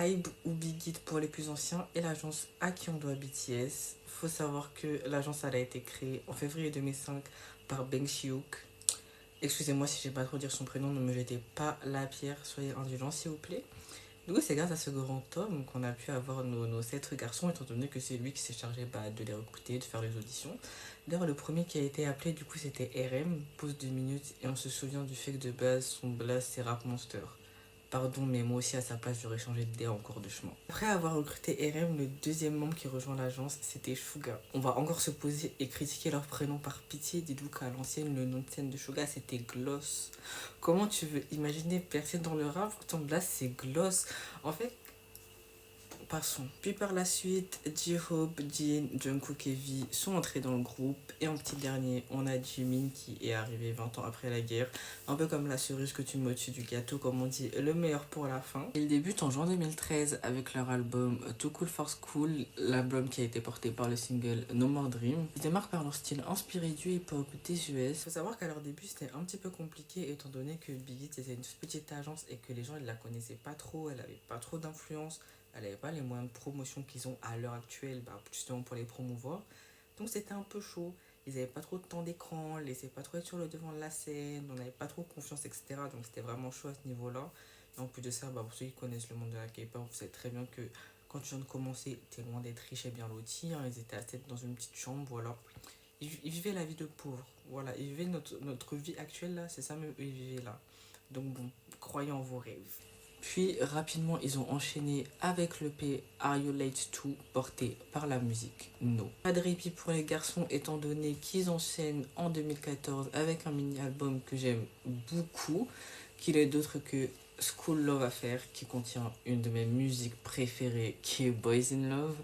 Hybe ou Big Hit pour les plus anciens et l'agence à qui on doit BTS. Faut savoir que l'agence elle a été créée en février 2005 par Bang Si-hyuk. Excusez-moi si j'ai pas trop dire son prénom, ne me jetez pas la pierre, soyez indulgents s'il vous plaît. Du coup, c'est grâce à ce grand homme qu'on a pu avoir nos 7 garçons, étant donné que c'est lui qui s'est chargé de les recruter, de faire les auditions. D'ailleurs, le premier qui a été appelé, du coup, c'était RM, pause 2 minutes, et on se souvient du fait que de base, son blast, c'est Rap Monster. Pardon, mais moi aussi, à sa place, j'aurais changé d'idée en cours de chemin. Après avoir recruté RM, le deuxième membre qui rejoint l'agence, c'était Suga. On va encore se poser et critiquer leur prénom par pitié. Dites-vous qu'à l'ancienne, le nom de scène de Suga, c'était Gloss. Comment tu veux imaginer percer dans le rap? Ton blast, c'est Gloss. En fait, passons. Puis par la suite, J-Hope, Jin, Jungkook et V sont entrés dans le groupe. Et en petit dernier, on a Jimin qui est arrivé 20 ans après la guerre. Un peu comme la cerise que tu mets au-dessus du gâteau, comme on dit, le meilleur pour la fin. Ils débutent en juin 2013 avec leur album Too Cool for School, l'album qui a été porté par le single No More Dream. Ils démarrent par leur style inspiré du hip-hop des US. Il faut savoir qu'à leur début, c'était un petit peu compliqué étant donné que Big Hit était une petite agence et que les gens ne la connaissaient pas trop, elle avait pas trop d'influence. Elle n'avait pas les moyens de promotion qu'ils ont à l'heure actuelle, justement pour les promouvoir. Donc c'était un peu chaud. Ils n'avaient pas trop de temps d'écran, ils laissaient pas trop être sur le devant de la scène, on n'avait pas trop confiance, etc. Donc c'était vraiment chaud à ce niveau-là. Et en plus de ça, pour ceux qui connaissent le monde de la K-pop, vous savez très bien que quand tu viens de commencer, t'es loin d'être riche et bien loti. Hein. Ils étaient à tête dans une petite chambre, voilà. Ils vivaient la vie de pauvre. Voilà, ils vivaient notre vie actuelle là, c'est ça même, eux, ils vivaient là. Donc bon, croyez en vos rêves. Puis rapidement, ils ont enchaîné avec le P Are You Late To, porté par la musique No. Pas de répit pour les garçons, étant donné qu'ils enchaînent en 2014 avec un mini-album que j'aime beaucoup, qu'il est d'autre que School Love Affair, qui contient une de mes musiques préférées, qui est Boys in Love.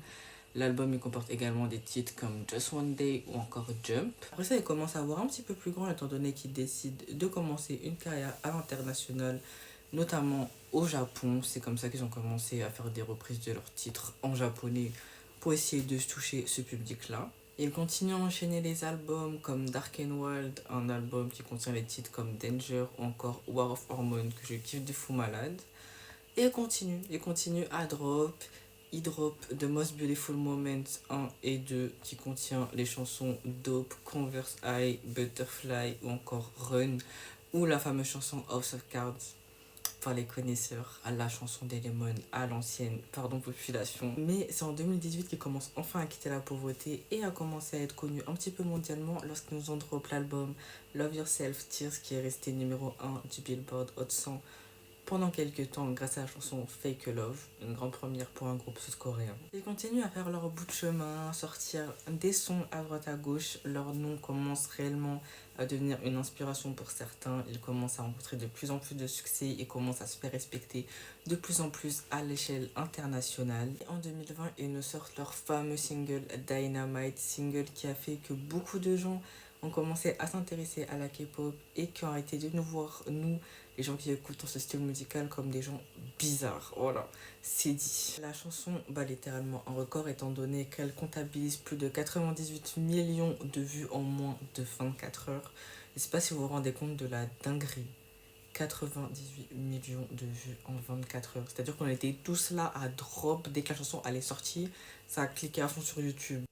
L'album il comporte également des titres comme Just One Day ou encore Jump. Après ça, il commence à avoir un petit peu plus grand étant donné qu'il décide de commencer une carrière à l'international, notamment au Japon. C'est comme ça qu'ils ont commencé à faire des reprises de leurs titres en japonais pour essayer de se toucher ce public-là. Ils continuent à enchaîner les albums comme Dark and Wild, un album qui contient les titres comme Danger ou encore War of Hormones que je kiffe de fou malade. Et ils continuent à drop. Il drop The Most Beautiful Moments 1 et 2 qui contient les chansons Dope, Converse High, Butterfly ou encore Run ou la fameuse chanson House of Cards par les connaisseurs, à la chanson des Lemon, à l'ancienne, pardon population. Mais c'est en 2018 qu'il commence enfin à quitter la pauvreté et à commencer à être connu un petit peu mondialement lorsqu'ils nous ont drop l'album Love Yourself Tears qui est resté numéro 1 du Billboard Hot 100 pendant quelques temps grâce à la chanson Fake Love, une grande première pour un groupe sud-coréen. Ils continuent à faire leur bout de chemin, sortir des sons à droite à gauche. Leur nom commence réellement à devenir une inspiration pour certains. Ils commencent à rencontrer de plus en plus de succès et commencent à se faire respecter de plus en plus à l'échelle internationale. Et en 2020, ils nous sortent leur fameux single Dynamite, single qui a fait que beaucoup de gens ont commencé à s'intéresser à la K-pop et qui ont arrêté de nous voir, nous, les gens qui écoutent ce style musical, comme des gens bizarres. Voilà, c'est dit. La chanson bat littéralement un record étant donné qu'elle comptabilise plus de 98 millions de vues en moins de 24 heures. Je ne sais pas si vous vous rendez compte de la dinguerie. 98 millions de vues en 24 heures. C'est-à-dire qu'on était tous là à drop dès que la chanson allait sortir. Ça a cliqué à fond sur YouTube.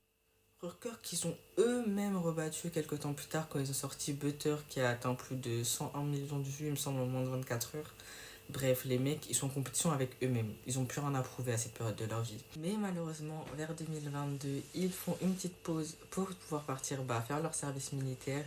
Record qu'ils ont eux-mêmes rebattu quelques temps plus tard quand ils ont sorti Butter qui a atteint plus de 101 millions de vues, il me semble, en moins de 24 heures. Bref, les mecs, ils sont en compétition avec eux-mêmes. Ils ont plus rien à prouver à cette période de leur vie. Mais malheureusement, vers 2022, ils font une petite pause pour pouvoir partir faire leur service militaire.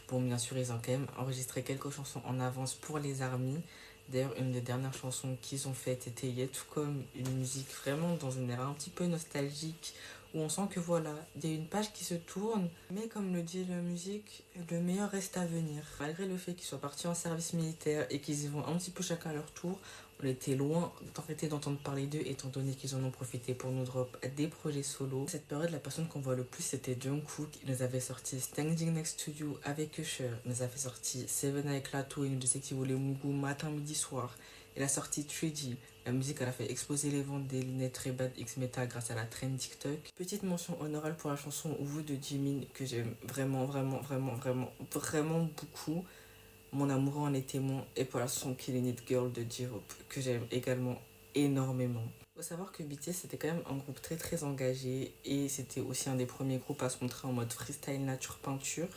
Bon, bien sûr, ils ont quand même enregistré quelques chansons en avance pour les armées. D'ailleurs, une des dernières chansons qu'ils ont faites était Yet To Come, une musique vraiment dans une ère un petit peu nostalgique, où on sent que voilà, il y a une page qui se tourne, mais comme le dit la musique, le meilleur reste à venir. Malgré le fait qu'ils soient partis en service militaire et qu'ils y vont un petit peu chacun à leur tour, on était loin d'arrêter d'entendre parler d'eux étant donné qu'ils en ont profité pour nous drop des projets solo. Cette période, la personne qu'on voit le plus c'était Jungkook. Il nous avait sorti Standing Next to You avec Usher. Il nous avait sorti Seven avec Lato et nous disait qu'il voulait Mugu matin, midi, soir. Il a sorti 3G. La musique, elle a fait exploser les ventes des lunettes Ray-Ban X Meta grâce à la trend TikTok. Petite mention honorable pour la chanson Vous de Jimin que j'aime vraiment, vraiment, vraiment, vraiment, vraiment beaucoup. Mon amour en est témoin et pour la chanson Killing It Girl de J-Hope que j'aime également énormément. Faut savoir que BTS c'était quand même un groupe très très engagé et c'était aussi un des premiers groupes à se montrer en mode freestyle nature peinture.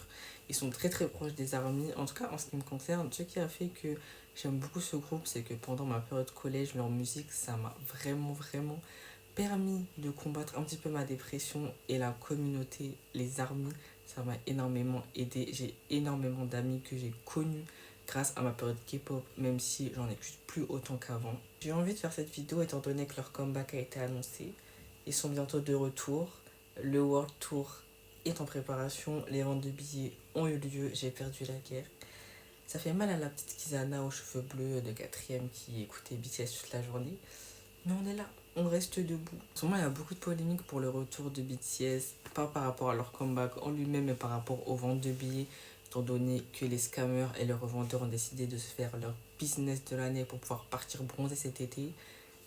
Ils sont très très proches des ARMY. En tout cas en ce qui me concerne, ce qui a fait que j'aime beaucoup ce groupe, c'est que pendant ma période collège, leur musique ça m'a vraiment permis de combattre un petit peu ma dépression et la communauté, les ARMY, ça m'a énormément aidé. J'ai énormément d'amis que j'ai connus grâce à ma période K-pop, même si j'en écoute plus autant qu'avant. J'ai envie de faire cette vidéo étant donné que leur comeback a été annoncé. Ils sont bientôt de retour. Le World Tour est en préparation. Les ventes de billets ont eu lieu. J'ai perdu la guerre. Ça fait mal à la petite Kizana aux cheveux bleus de 4ème qui écoutait BTS toute la journée. Mais on est là, on reste debout. En ce moment, il y a beaucoup de polémiques pour le retour de BTS, pas par rapport à leur comeback en lui-même, mais par rapport aux ventes de billets, étant donné que les scammers et les revendeurs ont décidé de se faire leur business de l'année pour pouvoir partir bronzer cet été.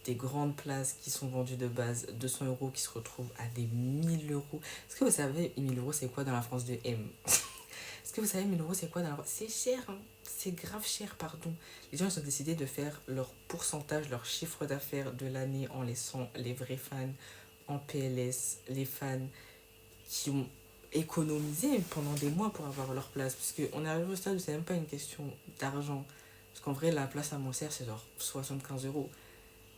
Des grandes places qui sont vendues de base 200 euros qui se retrouvent à des 1000 euros. Est-ce que vous savez, 1000 euros, c'est quoi dans la France de M? Est-ce que vous savez, 1000 euros, c'est quoi dans la... C'est cher, hein. C'est grave cher, pardon. Les gens ils ont décidé de faire leur pourcentage, leur chiffre d'affaires de l'année en laissant les vrais fans en PLS, les fans qui ont économisé pendant des mois pour avoir leur place. Parce qu'on est arrivé au stade où c'est même pas une question d'argent. Parce qu'en vrai, la place à Montsert, c'est genre 75 euros.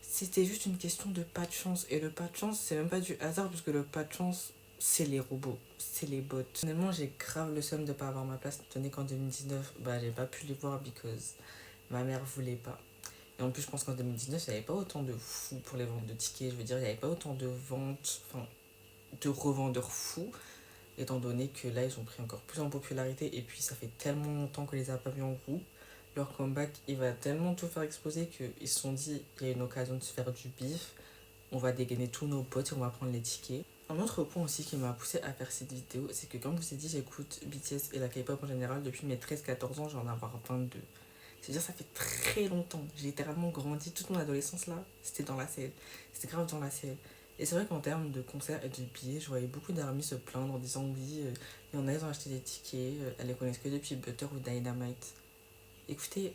C'était juste une question de pas de chance. Et le pas de chance, c'est même pas du hasard, parce que le pas de chance, c'est les robots, c'est les bots. Personnellement, j'ai grave le seum de pas avoir ma place, étant donné qu'en 2019, bah, j'ai pas pu les voir because ma mère voulait pas. Et en plus, je pense qu'en 2019, il n'y avait pas autant de fous pour les ventes de tickets. Je veux dire, il n'y avait pas autant de ventes, enfin, de revendeurs fous, étant donné que là, ils ont pris encore plus en popularité. Et puis, ça fait tellement longtemps que les a pas vus en groupe. Leur comeback, il va tellement tout faire exploser qu'ils se sont dit, il y a une occasion de se faire du bif. On va dégainer tous nos potes et on va prendre les tickets. Un autre point aussi qui m'a poussé à faire cette vidéo, c'est que comme je vous ai dit, j'écoute BTS et la K-pop en général depuis mes 13-14 ans, j'en ai avoir 22. C'est-à-dire ça fait très longtemps. J'ai littéralement grandi toute mon adolescence là, c'était dans la scène. C'était grave dans la scène. Et c'est vrai qu'en termes de concerts et de billets, je voyais beaucoup d'armies se plaindre en disant oui, il y en a, ils ont acheté des tickets, elles les connaissent que depuis Butter ou Dynamite. Écoutez,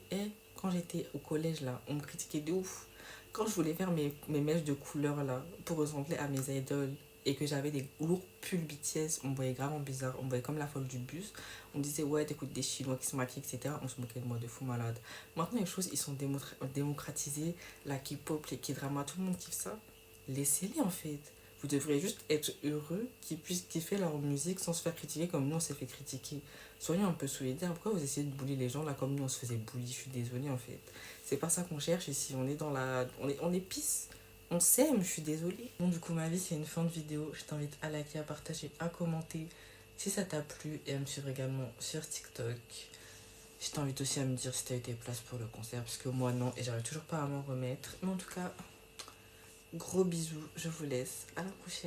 quand j'étais au collège là, on me critiquait de ouf. Quand je voulais faire mes mèches de couleur là, pour ressembler à mes idoles, et que j'avais des lourds pulls BTS, on me voyait grave bizarre, on me voyait comme la folle du bus. On me disait, ouais, t'écoutes des Chinois qui se maquillent, etc. On se moquait de moi de fou malade. Maintenant, les choses, ils sont démocratisées. La K-pop, les K-dramas, tout le monde kiffe ça. Laissez-les en fait. Vous devrez juste être heureux qu'ils puissent kiffer leur musique sans se faire critiquer comme nous on s'est fait critiquer. Soyez un peu solidaires. Pourquoi vous essayez de bully les gens là comme nous on se faisait bully? Je suis désolée en fait. C'est pas ça qu'on cherche ici. On est dans la. On est pisse. On s'aime, je suis désolée. Bon, du coup, ma vie, c'est une fin de vidéo. Je t'invite à liker, à partager, à commenter si ça t'a plu et à me suivre également sur TikTok. Je t'invite aussi à me dire si t'as eu des places pour le concert, parce que moi non, et j'arrive toujours pas à m'en remettre. Mais en tout cas, gros bisous, je vous laisse. À la prochaine.